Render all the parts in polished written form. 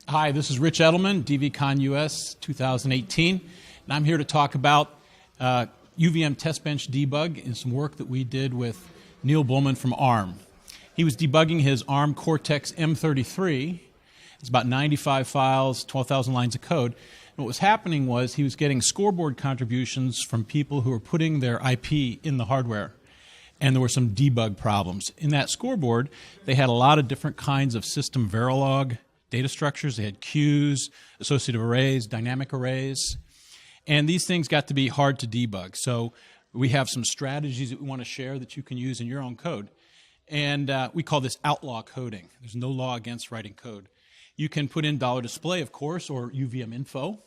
Hi, this is Rich Edelman, DVCon US 2018, and I'm here to talk about UVM Testbench debug and some work that we did with Neil Bullman from ARM. He was debugging his ARM Cortex M33. It's about 95 files, 12,000 lines of code. And what was happening was he was getting scoreboard contributions from people who were putting their IP in the hardware. And there were some debug problems. In that scoreboard, they had a lot of different kinds of SystemVerilog data structures. They had queues, associative arrays, dynamic arrays. And these things got to be hard to debug. So we have some strategies that we want to share that you can use in your own code. And we call this outlaw coding. There's no law against writing code. You can put in $display, of course, or UVM info.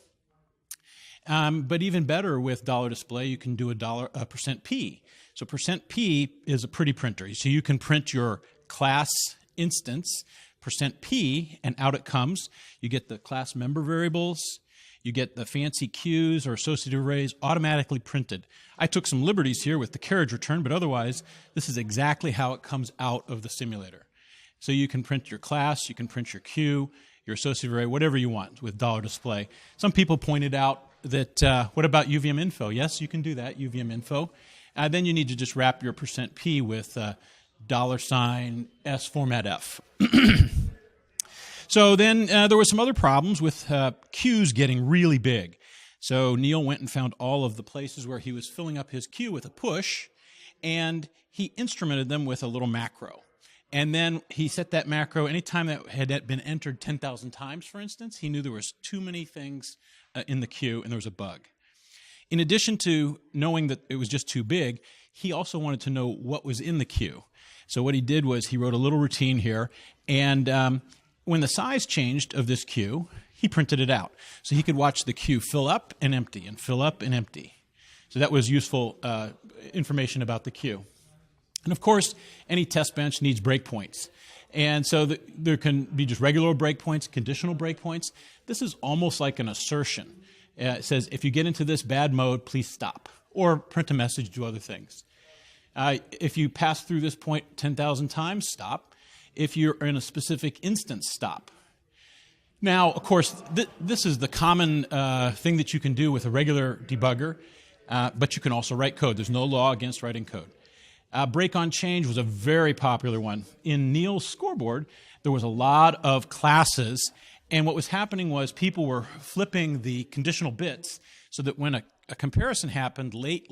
But even better with $display, you can do a %P. So %P is a pretty printer. So you can print your class instance, %P, and out it comes. You get the class member variables. You get the fancy queues or associative arrays automatically printed. I took some liberties here with the carriage return, but otherwise, this is exactly how it comes out of the simulator. So you can print your class, you can print your queue, your associative array, whatever you want with $display. Some people pointed out that, what about UVM info? Yes, you can do that, UVM info. Then you need to just wrap your %P with $S format F. So then there were some other problems with queues getting really big. So Neil went and found all of the places where he was filling up his queue with a push, and he instrumented them with a little macro. And then he set that macro, anytime that had been entered 10,000 times, for instance, he knew there was too many things in the queue and there was a bug. In addition to knowing that it was just too big, he also wanted to know what was in the queue. So what he did was he wrote a little routine here, and when the size changed of this queue, he printed it out. So he could watch the queue fill up and empty and fill up and empty. So that was useful information about the queue. And of course, any test bench needs breakpoints. And so there can be just regular breakpoints, conditional breakpoints. This is almost like an assertion. It says, if you get into this bad mode, please stop. Or print a message, do other things. If you pass through this point 10,000 times, stop. If you're in a specific instance, stop. Now, of course, this is the common thing that you can do with a regular debugger, but you can also write code. There's no law against writing code. Break on change was a very popular one. In Neil's scoreboard, there was a lot of classes, and what was happening was people were flipping the conditional bits so that when a comparison happened late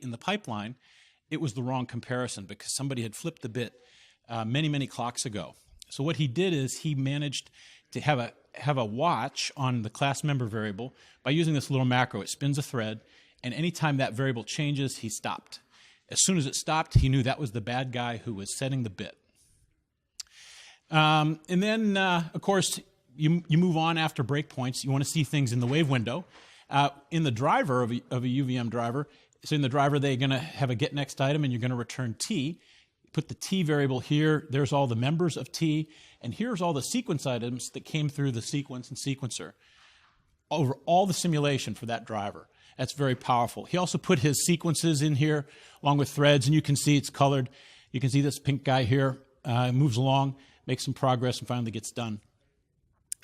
in the pipeline, it was the wrong comparison because somebody had flipped the bit many clocks ago. So what he did is he managed to have a watch on the class member variable by using this little macro. It spins a thread, and anytime that variable changes, he stopped. As soon as it stopped, he knew that was the bad guy who was setting the bit. And then, of course, you move on after breakpoints. You want to see things in the wave window. In the driver of a UVM driver, so in the driver, they're going to have a get next item, and you're going to return T. Put the T variable here. There's all the members of T. And here's all the sequence items that came through the sequence and sequencer over all the simulation for that driver. That's very powerful. He also put his sequences in here along with threads, and you can see it's colored. You can see this pink guy here moves along, makes some progress, and finally gets done.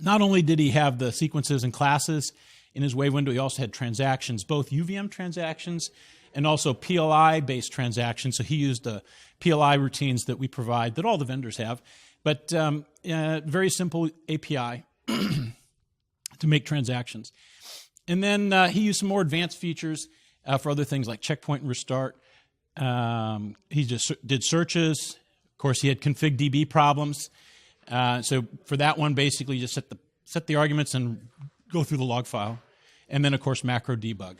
Not only did he have the sequences and classes in his wave window, he also had transactions, both UVM transactions and also PLI-based transactions. So he used the PLI routines that we provide, that all the vendors have, but very simple API to make transactions. And then he used some more advanced features for other things like checkpoint and restart. He just did searches. Of course, he had config DB problems. So for that one, basically, you just set the arguments and go through the log file. And then, of course, macro debug.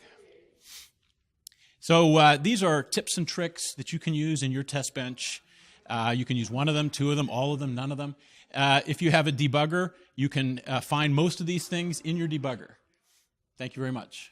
So these are tips and tricks that you can use in your test bench. You can use one of them, two of them, all of them, none of them. If you have a debugger, you can find most of these things in your debugger. Thank you very much.